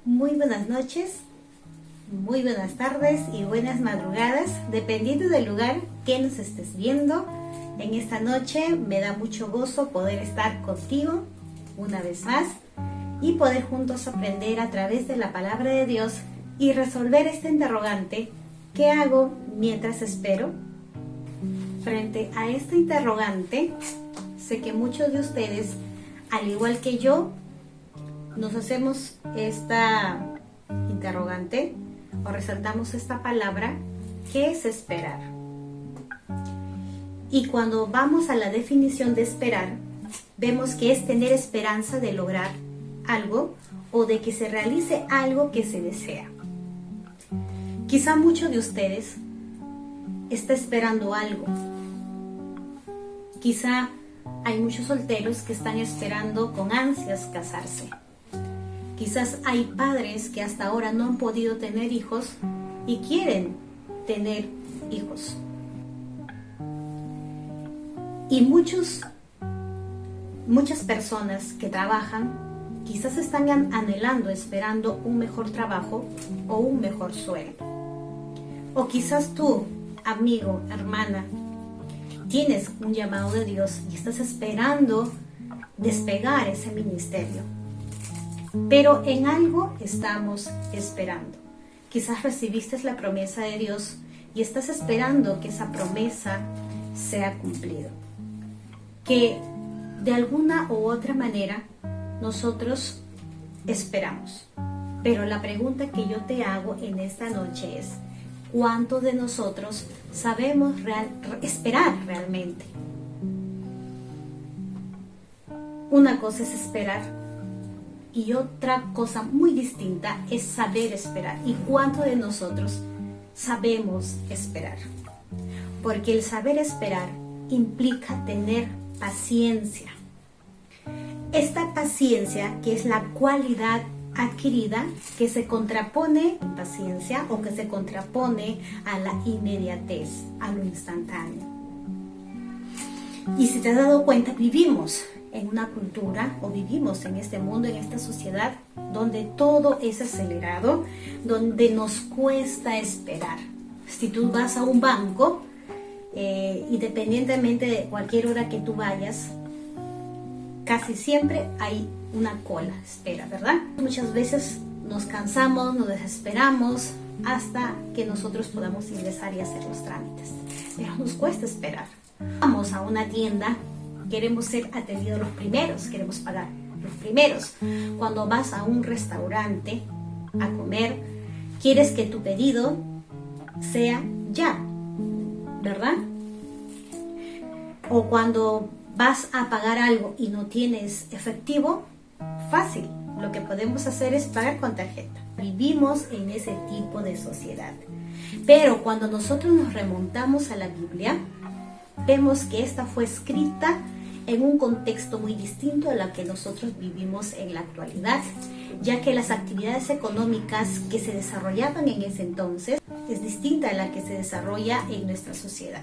Muy buenas noches, muy buenas tardes y buenas madrugadas, dependiendo del lugar que nos estés viendo. En esta noche me da mucho gozo poder estar contigo una vez más y poder juntos aprender a través de la palabra de Dios y resolver este interrogante: ¿qué hago mientras espero? Frente a esta interrogante, sé que muchos de ustedes, al igual que yo, nos hacemos esta interrogante o resaltamos esta palabra: ¿qué es esperar? Y cuando vamos a la definición de esperar, vemos que es tener esperanza de lograr algo o de que se realice algo que se desea. Quizá muchos de ustedes está esperando algo. Quizá hay muchos solteros que están esperando con ansias casarse. Quizás hay padres que hasta ahora no han podido tener hijos y quieren tener hijos. Y muchas personas que trabajan quizás están anhelando, esperando un mejor trabajo o un mejor sueldo. O quizás tú, amigo, hermana, tienes un llamado de Dios y estás esperando despegar ese ministerio. Pero en algo estamos esperando. Quizás recibiste la promesa de Dios y estás esperando que esa promesa sea cumplida. Que de alguna u otra manera nosotros esperamos. Pero la pregunta que yo te hago en esta noche es: ¿cuántos de nosotros sabemos esperar realmente? Una cosa es esperar y otra cosa muy distinta es saber esperar. ¿Y cuántos de nosotros sabemos esperar? Porque el saber esperar implica tener paciencia. Esta paciencia, que es la cualidad adquirida que se contrapone a la impaciencia o que se contrapone a la inmediatez, a lo instantáneo. Y si te has dado cuenta, vivimos en una cultura o vivimos en este mundo, en esta sociedad donde todo es acelerado, donde nos cuesta esperar. Si tú vas a un banco, independientemente de cualquier hora que tú vayas, casi siempre hay una cola de espera, ¿verdad? Muchas veces nos cansamos, nos desesperamos hasta que nosotros podamos ingresar y hacer los trámites. Pero nos cuesta esperar. Vamos a una tienda, queremos ser atendidos los primeros, queremos pagar los primeros. Cuando vas a un restaurante a comer, quieres que tu pedido sea ya, ¿verdad? O cuando vas a pagar algo y no tienes efectivo, fácil, lo que podemos hacer es pagar con tarjeta. Vivimos en ese tipo de sociedad. Pero cuando nosotros nos remontamos a la Biblia, vemos que esta fue escrita en un contexto muy distinto a la que nosotros vivimos en la actualidad, ya que las actividades económicas que se desarrollaban en ese entonces es distinta a la que se desarrolla en nuestra sociedad.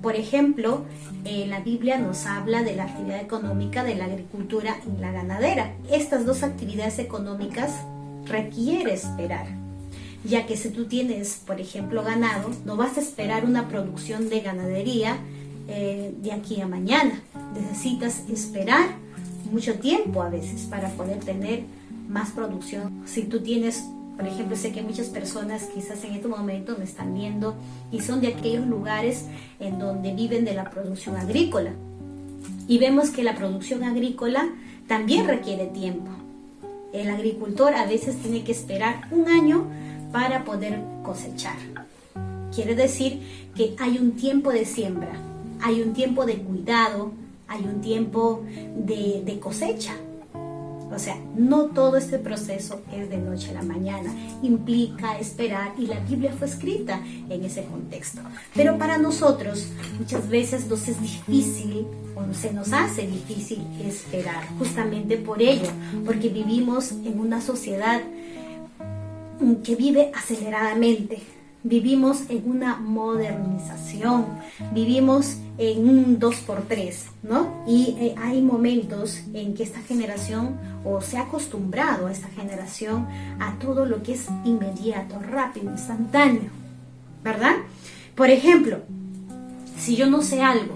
Por ejemplo, la Biblia nos habla de la actividad económica de la agricultura y la ganadera. Estas dos actividades económicas requieren esperar, ya que si tú tienes, por ejemplo, ganado, no vas a esperar una producción de ganadería de aquí a mañana. Necesitas esperar mucho tiempo a veces para poder tener más producción. Si tú tienes, por ejemplo, sé que muchas personas quizás en este momento me están viendo y son de aquellos lugares en donde viven de la producción agrícola. Y vemos que la producción agrícola también requiere tiempo. El agricultor a veces tiene que esperar un año para poder cosechar. Quiere decir que hay un tiempo de siembra, hay un tiempo de cuidado, hay un tiempo de cosecha. O sea, no todo este proceso es de noche a la mañana, implica esperar, y la Biblia fue escrita en ese contexto. Pero para nosotros muchas veces nos es difícil o se nos hace difícil esperar, justamente por ello, porque vivimos en una sociedad que vive aceleradamente, vivimos en una modernización, vivimos en un 2x3, ¿no? Y hay momentos en que esta generación, o se ha acostumbrado a esta generación, a todo lo que es inmediato, rápido, instantáneo, ¿verdad? Por ejemplo, si yo no sé algo,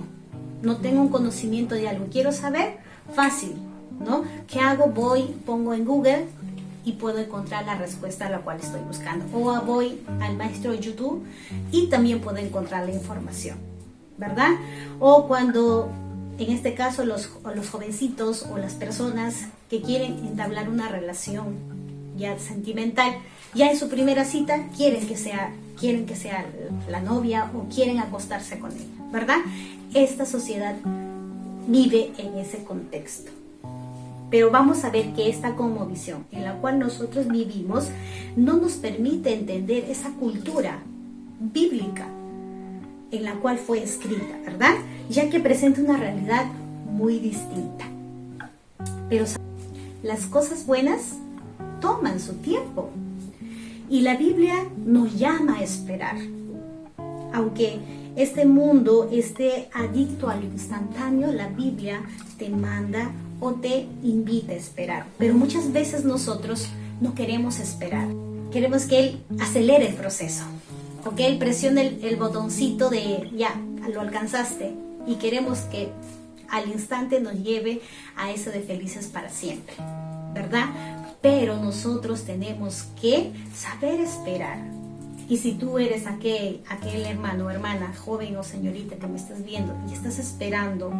no tengo un conocimiento de algo, quiero saber, fácil, ¿no? ¿Qué hago? Pongo en Google y puedo encontrar la respuesta a la cual estoy buscando. O voy al maestro de YouTube y también puedo encontrar la información, ¿verdad? O cuando, en este caso, los jovencitos o las personas que quieren entablar una relación ya sentimental, ya en su primera cita quieren que sea la novia o quieren acostarse con ella, ¿verdad? Esta sociedad vive en ese contexto. Pero vamos a ver que esta cosmovisión en la cual nosotros vivimos no nos permite entender esa cultura bíblica en la cual fue escrita, ¿verdad? Ya que presenta una realidad muy distinta. Pero las cosas buenas toman su tiempo y la Biblia nos llama a esperar. Aunque este mundo esté adicto a lo instantáneo, la Biblia te manda o te invita a esperar. Pero muchas veces nosotros no queremos esperar. Queremos que Él acelere el proceso, o que Él presione el botoncito de ya, lo alcanzaste, y queremos que al instante nos lleve a eso de felices para siempre, ¿verdad? Pero nosotros tenemos que saber esperar. Y si tú eres aquel hermano o hermana, joven o señorita que me estás viendo y estás esperando,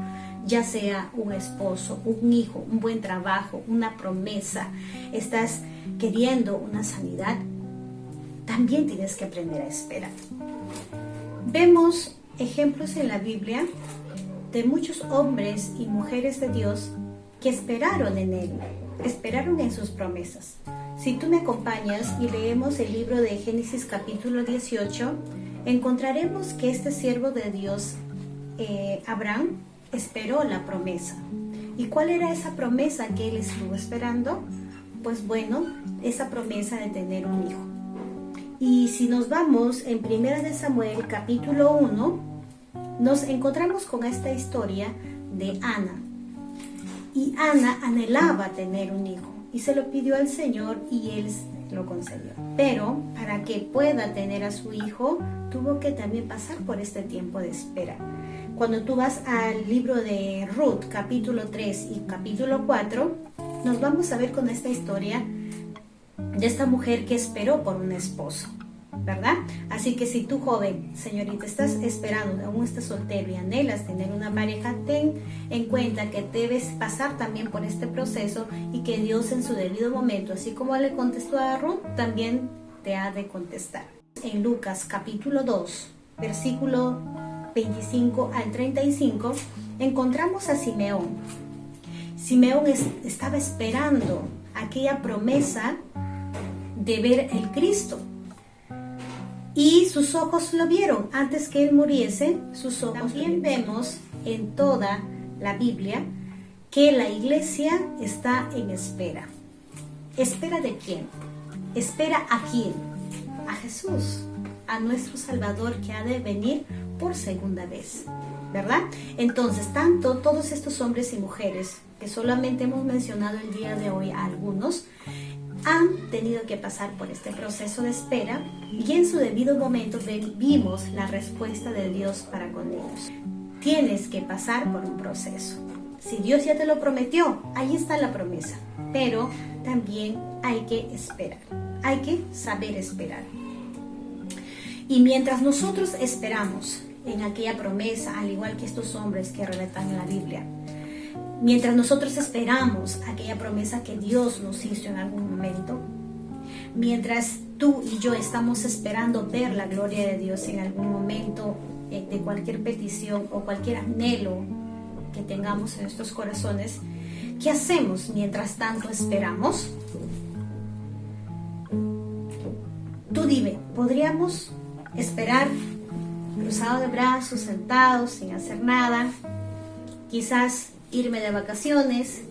ya sea un esposo, un hijo, un buen trabajo, una promesa, estás queriendo una sanidad, también tienes que aprender a esperar. Vemos ejemplos en la Biblia de muchos hombres y mujeres de Dios que esperaron en Él, esperaron en sus promesas. Si tú me acompañas y leemos el libro de Génesis capítulo 18, encontraremos que este siervo de Dios, Abraham, esperó la promesa. ¿Y cuál era esa promesa que él estuvo esperando? Pues bueno, esa promesa de tener un hijo. Y si nos vamos en 1 de Samuel capítulo 1, nos encontramos con esta historia de Ana. Y Ana anhelaba tener un hijo y se lo pidió al Señor y Él lo concedió. Pero para que pueda tener a su hijo, tuvo que también pasar por este tiempo de espera. Cuando tú vas al libro de Ruth, capítulo 3 y capítulo 4, nos vamos a ver con esta historia de esta mujer que esperó por un esposo, ¿verdad? Así que si tú, joven, señorita, estás esperando, aún estás soltero y anhelas tener una pareja, ten en cuenta que debes pasar también por este proceso y que Dios en su debido momento, así como le contestó a Ruth, también te ha de contestar. En Lucas capítulo 2, versículo 25 al 35, encontramos a Simeón. Simeón estaba esperando aquella promesa de ver el Cristo. Y sus ojos lo vieron antes que él muriese, sus ojos. También vemos en toda la Biblia que la iglesia está en espera. ¿Espera de quién? ¿Espera a quién? A Jesús, a nuestro Salvador que ha de venir por segunda vez, ¿verdad? Entonces, todos estos hombres y mujeres que solamente hemos mencionado el día de hoy a algunos, han tenido que pasar por este proceso de espera y en su debido momento vimos la respuesta de Dios para con ellos. Tienes que pasar por un proceso. Si Dios ya te lo prometió, ahí está la promesa, pero también hay que esperar, hay que saber esperar. Y mientras nosotros esperamos en aquella promesa, al igual que estos hombres que relatan en la Biblia, mientras nosotros esperamos aquella promesa que Dios nos hizo en algún momento, mientras tú y yo estamos esperando ver la gloria de Dios en algún momento de cualquier petición o cualquier anhelo que tengamos en nuestros corazones, ¿qué hacemos mientras tanto esperamos? Tú dime, ¿podríamos esperar cruzado de brazos, sentados, sin hacer nada? Quizás irme de vacaciones,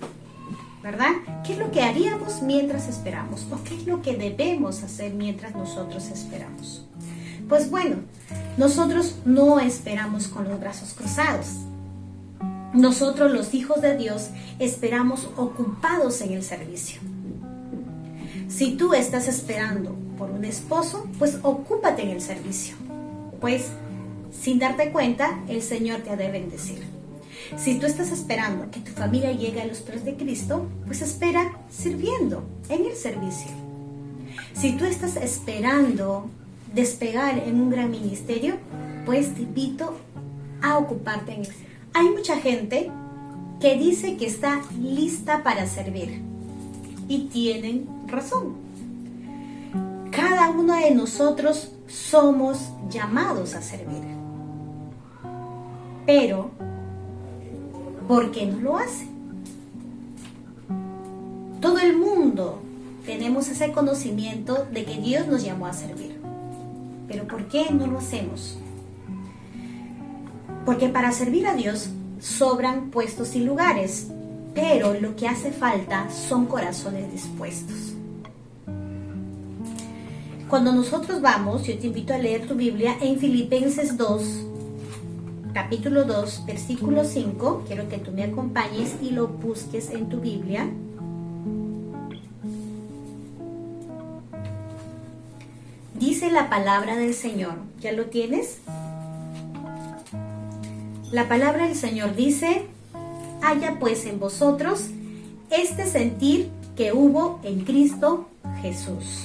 ¿verdad? ¿Qué es lo que haríamos mientras esperamos? ¿O qué es lo que debemos hacer mientras nosotros esperamos? Pues bueno, nosotros no esperamos con los brazos cruzados. Nosotros, los hijos de Dios, esperamos ocupados en el servicio. Si tú estás esperando por un esposo, pues ocúpate en el servicio. Pues, sin darte cuenta, el Señor te ha de bendecir. Si tú estás esperando que tu familia llegue a los pies de Cristo, pues espera sirviendo en el servicio. Si tú estás esperando despegar en un gran ministerio, pues te invito a ocuparte en él. Hay mucha gente que dice que está lista para servir y tienen razón. Cada uno de nosotros somos llamados a servir, pero ¿por qué no lo hace? Todo el mundo tenemos ese conocimiento de que Dios nos llamó a servir, pero ¿por qué no lo hacemos? Porque para servir a Dios sobran puestos y lugares, pero lo que hace falta son corazones dispuestos. Cuando nosotros vamos, yo te invito a leer tu Biblia en Filipenses 2, capítulo 2, versículo 5. Quiero que tú me acompañes y lo busques en tu Biblia. Dice la palabra del Señor. ¿Ya lo tienes? La palabra del Señor dice: haya pues en vosotros este sentir que hubo en Cristo Jesús.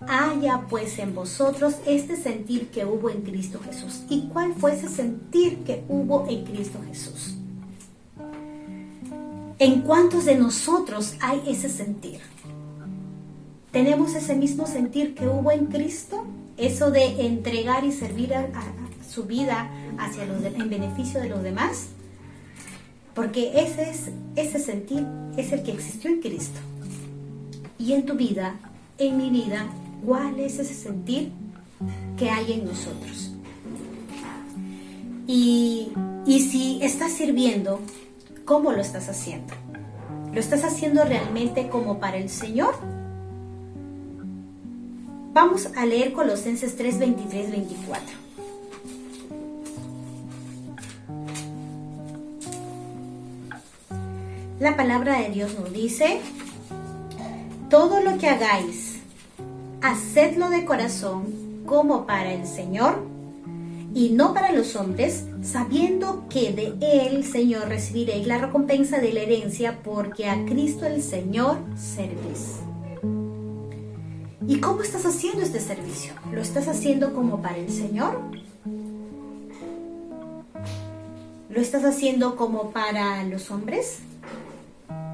Haya pues en vosotros este sentir que hubo en Cristo Jesús. ¿Y cuál fue ese sentir que hubo en Cristo Jesús? ¿En cuántos de nosotros hay ese sentir? ¿Tenemos ese mismo sentir que hubo en Cristo? Eso de entregar y servir a su vida hacia en beneficio de los demás. Porque ese sentir es el que existió en Cristo. Y en tu vida, en mi vida, ¿cuál es ese sentir que hay en nosotros? Y si estás sirviendo, ¿cómo lo estás haciendo? ¿Lo estás haciendo realmente como para el Señor? Vamos a leer Colosenses 3, 23, 24. La palabra de Dios nos dice: todo lo que hagáis, hacedlo de corazón como para el Señor y no para los hombres, sabiendo que de Él, Señor, recibiréis la recompensa de la herencia, porque a Cristo el Señor servís. ¿Y cómo estás haciendo este servicio? ¿Lo estás haciendo como para el Señor? ¿Lo estás haciendo como para los hombres?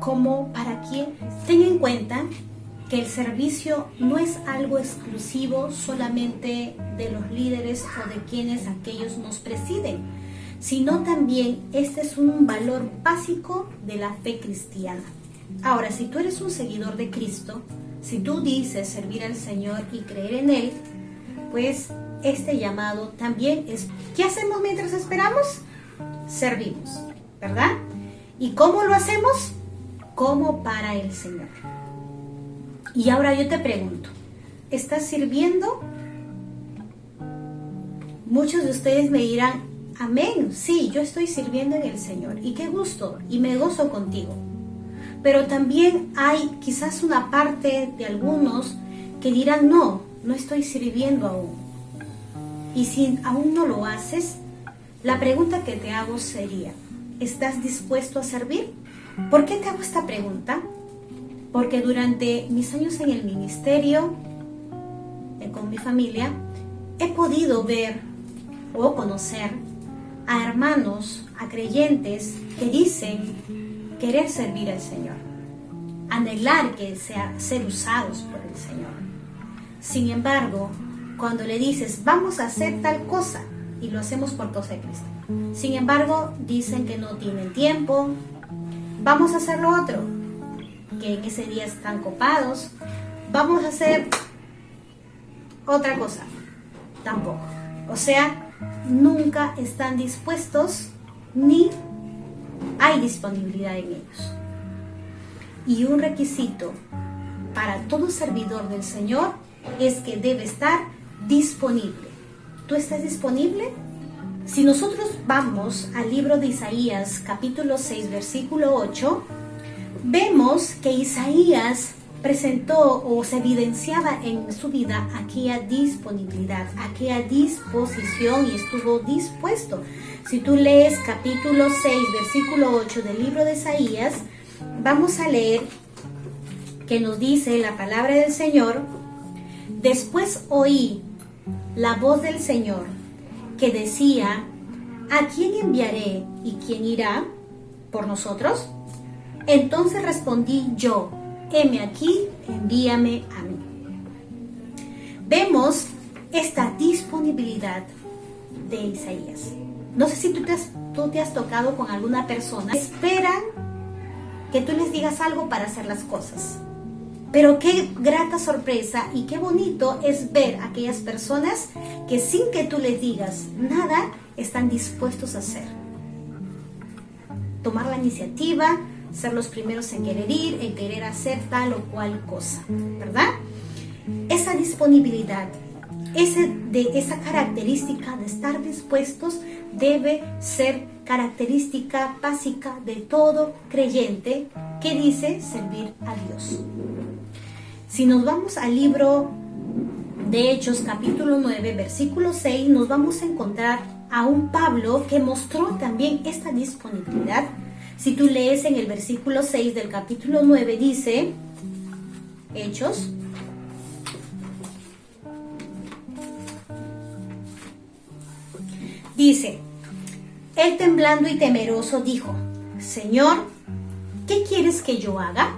¿Cómo para quién? Ten en cuenta que el servicio no es algo exclusivo solamente de los líderes o de quienes aquellos nos presiden, sino también este es un valor básico de la fe cristiana. Ahora, si tú eres un seguidor de Cristo, si tú dices servir al Señor y creer en Él, pues este llamado también es... ¿Qué hacemos mientras esperamos? Servimos, ¿verdad? ¿Y cómo lo hacemos? Como para el Señor. Y ahora yo te pregunto, ¿estás sirviendo? Muchos de ustedes me dirán: amén, sí, yo estoy sirviendo en el Señor y qué gusto y me gozo contigo. Pero también hay quizás una parte de algunos que dirán: no estoy sirviendo aún. Y si aún no lo haces, la pregunta que te hago sería: ¿estás dispuesto a servir? ¿Por qué te hago esta pregunta? Porque durante mis años en el ministerio, con mi familia, he podido ver o conocer a hermanos, a creyentes que dicen querer servir al Señor, anhelar que ser usados por el Señor. Sin embargo, cuando le dices: vamos a hacer tal cosa, y lo hacemos por causa de Cristo, sin embargo, dicen que no tienen tiempo. Vamos a hacer lo otro, que en ese día están copados. Vamos a hacer otra cosa, tampoco. O sea, nunca están dispuestos ni hay disponibilidad en ellos. Y un requisito para todo servidor del Señor es que debe estar disponible. ¿Tú estás disponible? Si nosotros vamos al libro de Isaías, capítulo 6, versículo 8, vemos que Isaías presentó o se evidenciaba en su vida aquella disponibilidad, aquella disposición, y estuvo dispuesto. Si tú lees capítulo 6, versículo 8 del libro de Isaías, vamos a leer que nos dice la palabra del Señor: después oí la voz del Señor que decía, ¿a quién enviaré y quién irá por nosotros? Entonces respondí yo, heme aquí, envíame a mí. Vemos esta disponibilidad de Isaías. No sé si tú te has tocado con alguna persona. Esperan que tú les digas algo para hacer las cosas. Pero qué grata sorpresa y qué bonito es ver a aquellas personas que sin que tú les digas nada, están dispuestos a hacer. Tomar la iniciativa, ser los primeros en querer ir, en querer hacer tal o cual cosa, ¿verdad? Esa disponibilidad, esa característica de estar dispuestos debe ser característica básica de todo creyente que dice servir a Dios. Si nos vamos al libro de Hechos, capítulo 9, versículo 6, nos vamos a encontrar a un Pablo que mostró también esta disponibilidad. Si tú lees en el versículo 6 del capítulo 9, dice, Hechos, dice, él temblando y temeroso dijo, Señor, ¿qué quieres que yo haga?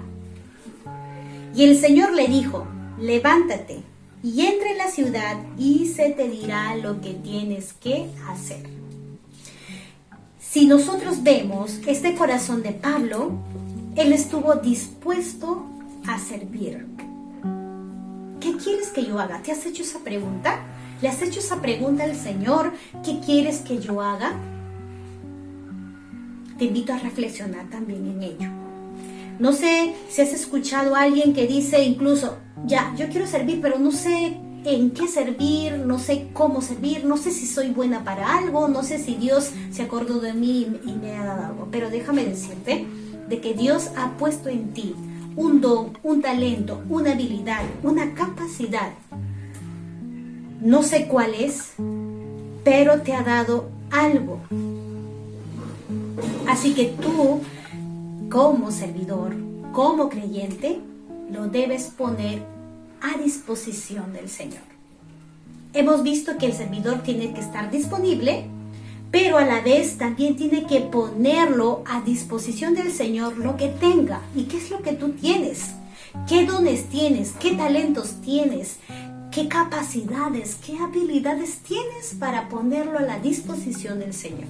Y el Señor le dijo, levántate y entra en la ciudad y se te dirá lo que tienes que hacer. Si nosotros vemos este corazón de Pablo, él estuvo dispuesto a servir. ¿Qué quieres que yo haga? ¿Te has hecho esa pregunta? ¿Le has hecho esa pregunta al Señor? ¿Qué quieres que yo haga? Te invito a reflexionar también en ello. No sé si has escuchado a alguien que dice incluso, ya, yo quiero servir, pero no sé en qué servir, no sé cómo servir, no sé si soy buena para algo, no sé si Dios se acordó de mí y me ha dado algo. Pero déjame decirte de que Dios ha puesto en ti un don, un talento, una habilidad, una capacidad. No sé cuál es, pero te ha dado algo. Así que tú, como servidor, como creyente, lo debes poner a disposición del Señor. Hemos visto que el servidor tiene que estar disponible, pero a la vez también tiene que ponerlo a disposición del Señor lo que tenga. ¿Y qué es lo que tú tienes? ¿Qué dones tienes? ¿Qué talentos tienes? ¿Qué capacidades? ¿Qué habilidades tienes para ponerlo a la disposición del Señor?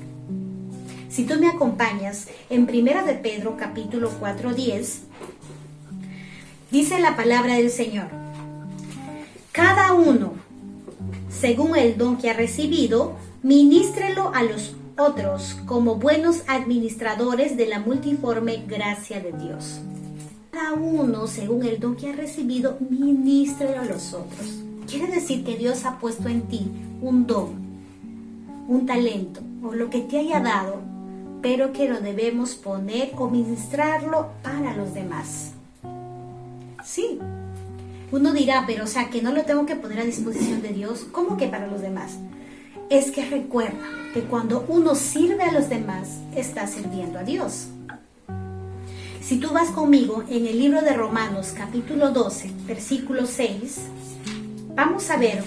Si tú me acompañas en 1 de Pedro capítulo 4:10, dice la palabra del Señor, cada uno, según el don que ha recibido, ministrelo a los otros como buenos administradores de la multiforme gracia de Dios. Cada uno, según el don que ha recibido, ministrelo a los otros. Quiere decir que Dios ha puesto en ti un don, un talento, o lo que te haya dado, pero que lo debemos poner o ministrarlo para los demás. Sí, uno dirá, pero o sea, que no lo tengo que poner a disposición de Dios. ¿Cómo que para los demás? Es que recuerda que cuando uno sirve a los demás, está sirviendo a Dios. Si tú vas conmigo en el libro de Romanos, capítulo 12, versículo 6, vamos a ver,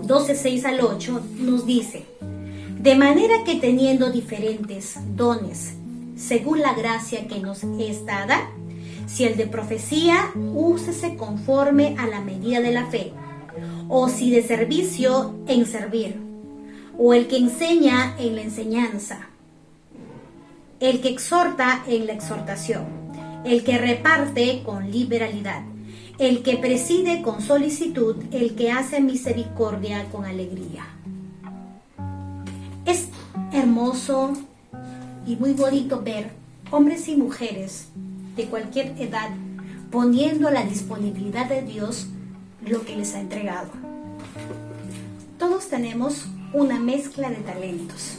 12, 6 al 8, nos dice, de manera que teniendo diferentes dones, según la gracia que nos es dada, si el de profecía, úsese conforme a la medida de la fe, o si de servicio, en servir, o el que enseña en la enseñanza, el que exhorta en la exhortación, el que reparte con liberalidad, el que preside con solicitud, el que hace misericordia con alegría. Es hermoso y muy bonito ver hombres y mujeres de cualquier edad poniendo a la disponibilidad de Dios lo que les ha entregado. Todos tenemos una mezcla de talentos.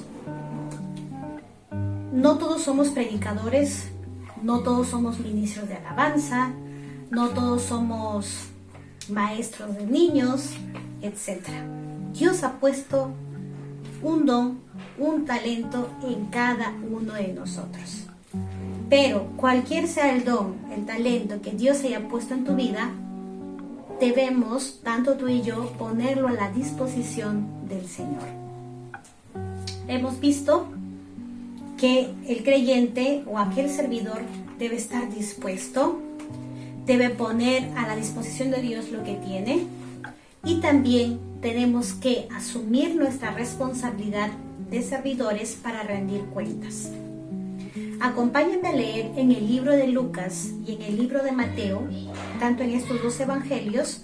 No todos somos predicadores, no todos somos ministros de alabanza, no todos somos maestros de niños, etc. Dios ha puesto un don, un talento en cada uno de nosotros. Pero cualquier sea el don, el talento que Dios haya puesto en tu vida, debemos, tanto tú y yo, ponerlo a la disposición del Señor. Hemos visto que el creyente o aquel servidor debe estar dispuesto, debe poner a la disposición de Dios lo que tiene, y también tenemos que asumir nuestra responsabilidad de servidores para rendir cuentas. Acompáñenme a leer en el libro de Lucas y en el libro de Mateo, tanto en estos dos evangelios,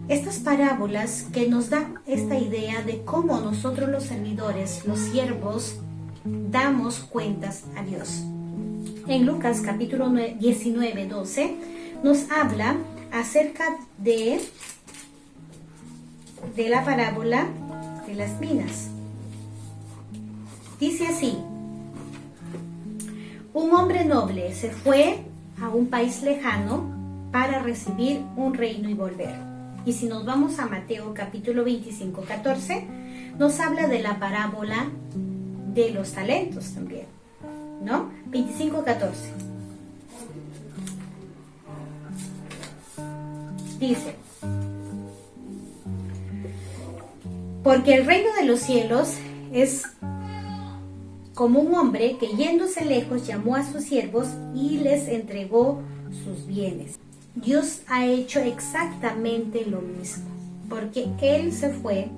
estas parábolas que nos dan esta idea de cómo nosotros los servidores, los siervos, damos cuentas a Dios. En Lucas capítulo 19, 12 nos habla acerca de la parábola de las minas. Dice así: un hombre noble se fue a un país lejano para recibir un reino y volver. Y si nos vamos a Mateo capítulo 25, 14, nos habla de la parábola de los talentos también, ¿no? 25, 14. Dice: porque el reino de los cielos es como un hombre que yéndose lejos llamó a sus siervos y les entregó sus bienes. Dios ha hecho exactamente lo mismo, porque Él se fue,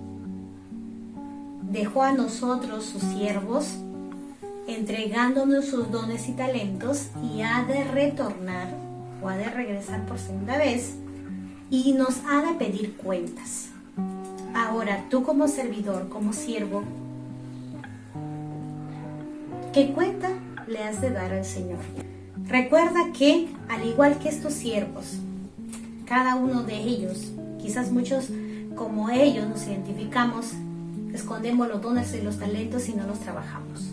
dejó a nosotros sus siervos, entregándonos sus dones y talentos, y ha de retornar o ha de regresar por segunda vez y nos ha de pedir cuentas. Ahora, tú como servidor, como siervo, ¿qué cuenta le has de dar al Señor? Recuerda que, al igual que estos siervos, cada uno de ellos, quizás muchos como ellos nos identificamos, escondemos los dones y los talentos y no los trabajamos.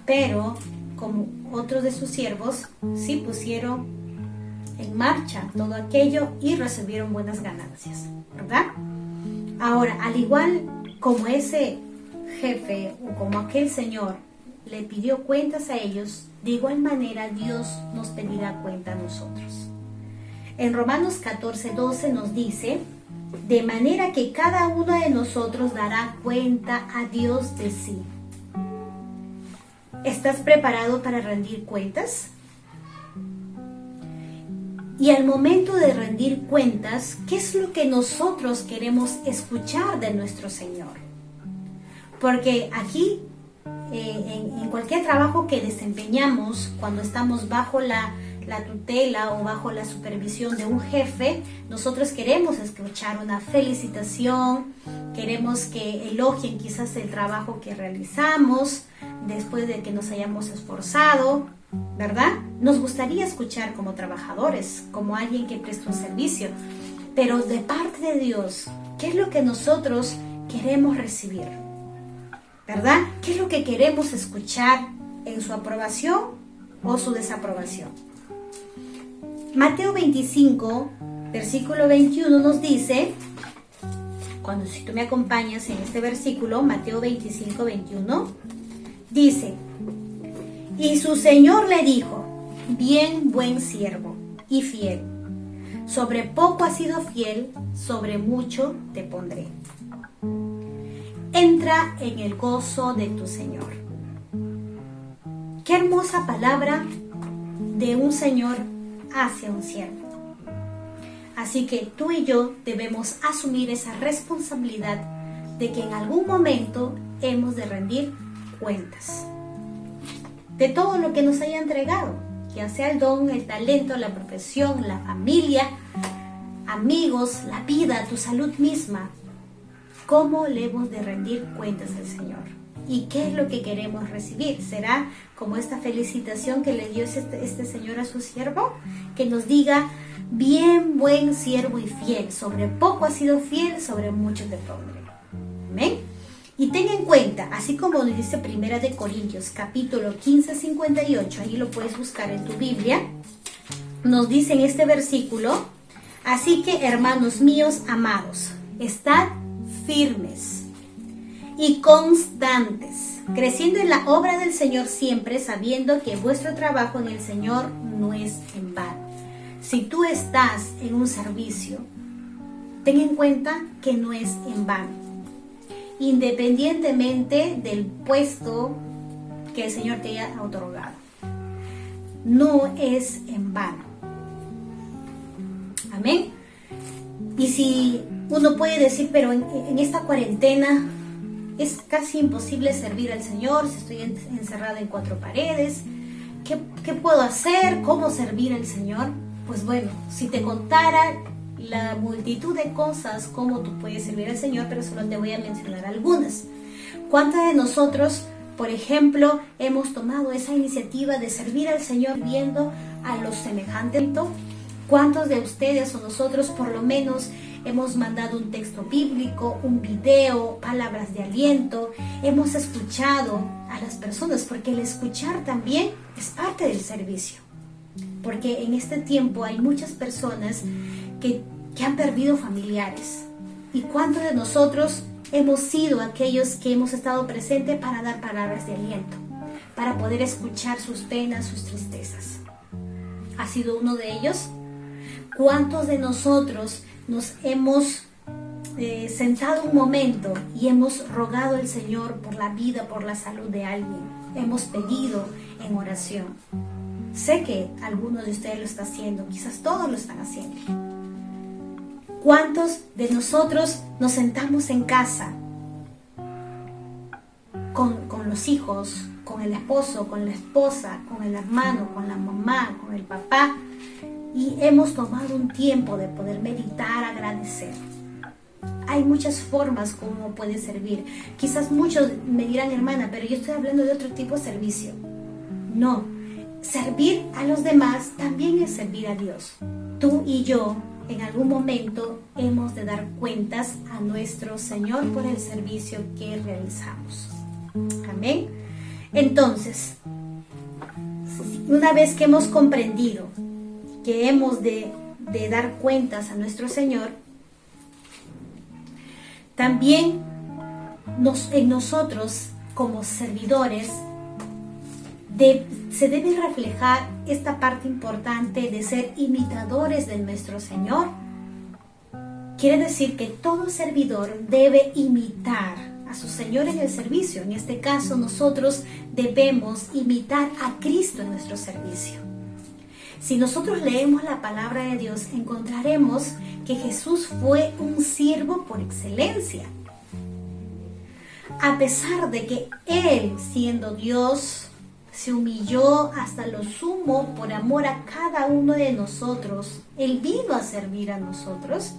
Pero, como otros de sus siervos, sí pusieron en marcha todo aquello y recibieron buenas ganancias, ¿verdad? Ahora, al igual como ese jefe o como aquel señor le pidió cuentas a ellos, de igual manera Dios nos pedirá cuenta a nosotros. En Romanos 14, 12 nos dice: de manera que cada uno de nosotros dará cuenta a Dios de sí. ¿Estás preparado para rendir cuentas? Y al momento de rendir cuentas, ¿qué es lo que nosotros queremos escuchar de nuestro Señor? Porque aquí, en cualquier trabajo que desempeñamos, cuando estamos bajo la tutela o bajo la supervisión de un jefe, nosotros queremos escuchar una felicitación, queremos que elogien quizás el trabajo que realizamos después de que nos hayamos esforzado, ¿verdad? Nos gustaría escuchar como trabajadores, como alguien que presta un servicio, pero de parte de Dios, ¿qué es lo que nosotros queremos recibir? ¿Verdad? ¿Qué es lo que queremos escuchar en su aprobación o su desaprobación? Mateo 25, versículo 21 nos dice, si tú me acompañas en este versículo, Mateo 25, 21, dice: y su Señor le dijo: bien, buen siervo y fiel, sobre poco has sido fiel, sobre mucho te pondré. Entra en el gozo de tu Señor. Qué hermosa palabra de un Señor hacia un siervo. Así que tú y yo debemos asumir esa responsabilidad de que en algún momento hemos de rendir cuentas de todo lo que nos haya entregado, ya sea el don, el talento, la profesión, la familia, amigos, la vida, tu salud misma. ¿Cómo le hemos de rendir cuentas al Señor? ¿Y qué es lo que queremos recibir? ¿Será como esta felicitación que le dio este Señor a su siervo? Que nos diga: bien, buen siervo y fiel, sobre poco has sido fiel, sobre mucho te pondré. Amén. Y ten en cuenta, así como nos dice Primera de Corintios, capítulo 15, 58, ahí lo puedes buscar en tu Biblia, nos dice en este versículo: así que, hermanos míos amados, estad firmes y constantes, creciendo en la obra del Señor siempre, sabiendo que vuestro trabajo en el Señor no es en vano. Si tú estás en un servicio, ten en cuenta que no es en vano, independientemente del puesto que el Señor te haya otorgado. No es en vano. Amén. Y si uno puede decir, pero en esta cuarentena es casi imposible servir al Señor, si estoy encerrada en cuatro paredes, ¿qué puedo hacer? ¿Cómo servir al Señor? Pues bueno, si te contara la multitud de cosas cómo tú puedes servir al Señor, pero solo te voy a mencionar algunas. ¿Cuántas de nosotros, por ejemplo, hemos tomado esa iniciativa de servir al Señor viendo a los semejantes? ¿Cuántos de ustedes o nosotros por lo menos hemos mandado un texto bíblico, un video, palabras de aliento? Hemos escuchado a las personas, porque el escuchar también es parte del servicio. Porque en este tiempo hay muchas personas que han perdido familiares. ¿Y cuántos de nosotros hemos sido aquellos que hemos estado presentes para dar palabras de aliento, para poder escuchar sus penas, sus tristezas? ¿Ha sido uno de ellos? ¿Cuántos de nosotros nos hemos sentado un momento y hemos rogado al Señor por la vida, por la salud de alguien? Hemos pedido en oración. Sé que algunos de ustedes lo están haciendo, quizás todos lo están haciendo. ¿Cuántos de nosotros nos sentamos en casa con los hijos, con el esposo, con la esposa, con el hermano, con la mamá, con el papá, y hemos tomado un tiempo de poder meditar, agradecer? Hay muchas formas como puede servir. Quizás muchos me dirán, hermana, pero yo estoy hablando de otro tipo de servicio. No, servir a los demás también es servir a Dios. Tú y yo en algún momento hemos de dar cuentas a nuestro Señor por el servicio que realizamos. Amén. Entonces, una vez que hemos comprendido que hemos de dar cuentas a nuestro Señor, también en nosotros como servidores se debe reflejar esta parte importante de ser imitadores de nuestro Señor. Quiere decir que todo servidor debe imitar a su Señor en el servicio. En este caso, nosotros debemos imitar a Cristo en nuestro servicio. Si nosotros leemos la palabra de Dios, encontraremos que Jesús fue un siervo por excelencia. A pesar de que Él, siendo Dios, se humilló hasta lo sumo por amor a cada uno de nosotros. Él vino a servir a nosotros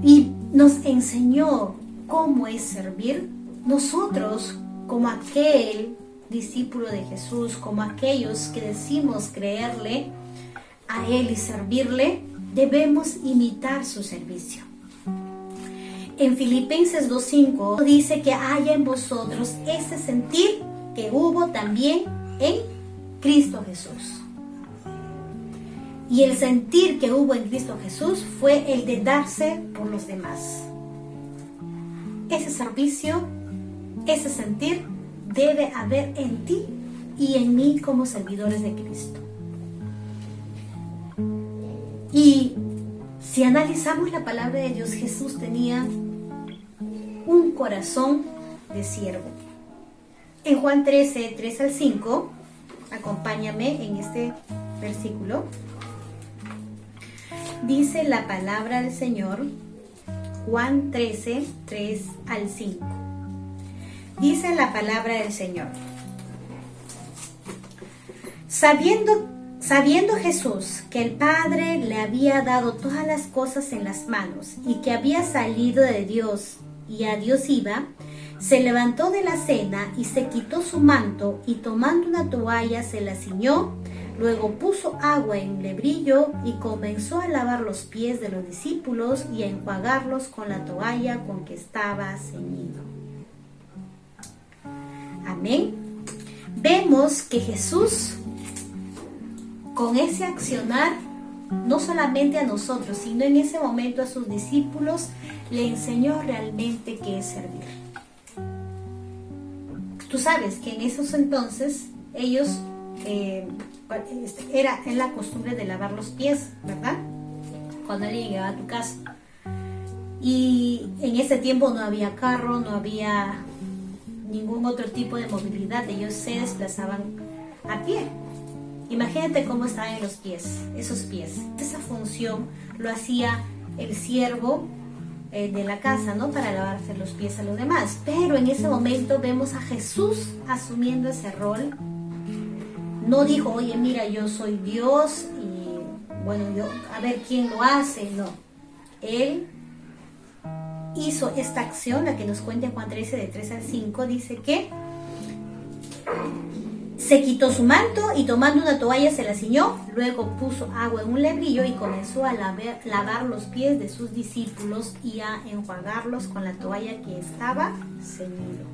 y nos enseñó cómo es servir. Nosotros, como aquel discípulo de Jesús, como aquellos que decimos creerle a Él y servirle, debemos imitar su servicio. En Filipenses 2:5 dice que haya en vosotros ese sentir que hubo también en Cristo Jesús. Y el sentir que hubo en Cristo Jesús fue el de darse por los demás. Ese servicio, ese sentir debe haber en ti y en mí como servidores de Cristo. Y si analizamos la palabra de Dios, Jesús tenía un corazón de siervo. En Juan 13, 3 al 5, acompáñame en este versículo, dice la palabra del Señor, Juan 13, 3 al 5. Dice la palabra del Señor: Sabiendo Jesús que el Padre le había dado todas las cosas en las manos y que había salido de Dios y a Dios iba, se levantó de la cena y se quitó su manto y tomando una toalla se la ciñó. Luego puso agua en un lebrillo y comenzó a lavar los pies de los discípulos y a enjuagarlos con la toalla con que estaba ceñido. Amén. Vemos que Jesús, con ese accionar, no solamente a nosotros, sino en ese momento a sus discípulos, le enseñó realmente qué es servir. Tú sabes que en esos entonces ellos era la costumbre de lavar los pies, ¿verdad? Cuando alguien llegaba a tu casa. Y en ese tiempo no había carro, no había ningún otro tipo de movilidad, ellos se desplazaban a pie. Imagínate cómo estaban los pies, esos pies. Esa función lo hacía el siervo de la casa, ¿no? Para lavarse los pies a los demás. Pero en ese momento vemos a Jesús asumiendo ese rol. No dijo, oye, mira, yo soy Dios y bueno, yo a ver quién lo hace. No. Él hizo esta acción, la que nos cuenta en Juan 13, de 3 al 5, dice que se quitó su manto y tomando una toalla se la ciñó, luego puso agua en un lebrillo y comenzó a lavar los pies de sus discípulos y a enjuagarlos con la toalla que estaba ceñido.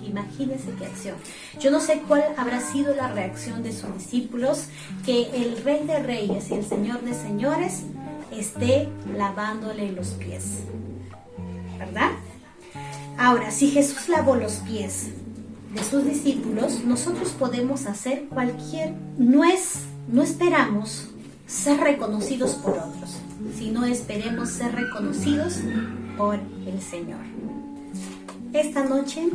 Imagínense qué acción. Yo no sé cuál habrá sido la reacción de sus discípulos que el Rey de Reyes y el Señor de Señores esté lavándole los pies, ¿verdad? Ahora, si Jesús lavó los pies de sus discípulos, nosotros podemos hacer no esperamos ser reconocidos por otros, sino esperemos ser reconocidos por el Señor. Esta noche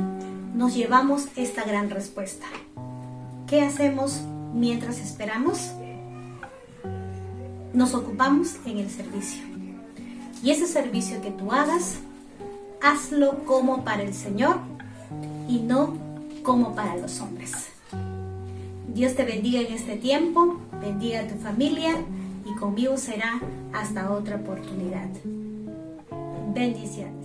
nos llevamos esta gran respuesta. ¿Qué hacemos mientras esperamos? Nos ocupamos en el servicio. Y ese servicio que tú hagas, hazlo como para el Señor y no como para los hombres. Dios te bendiga en este tiempo, bendiga a tu familia y conmigo será hasta otra oportunidad. Bendiciones.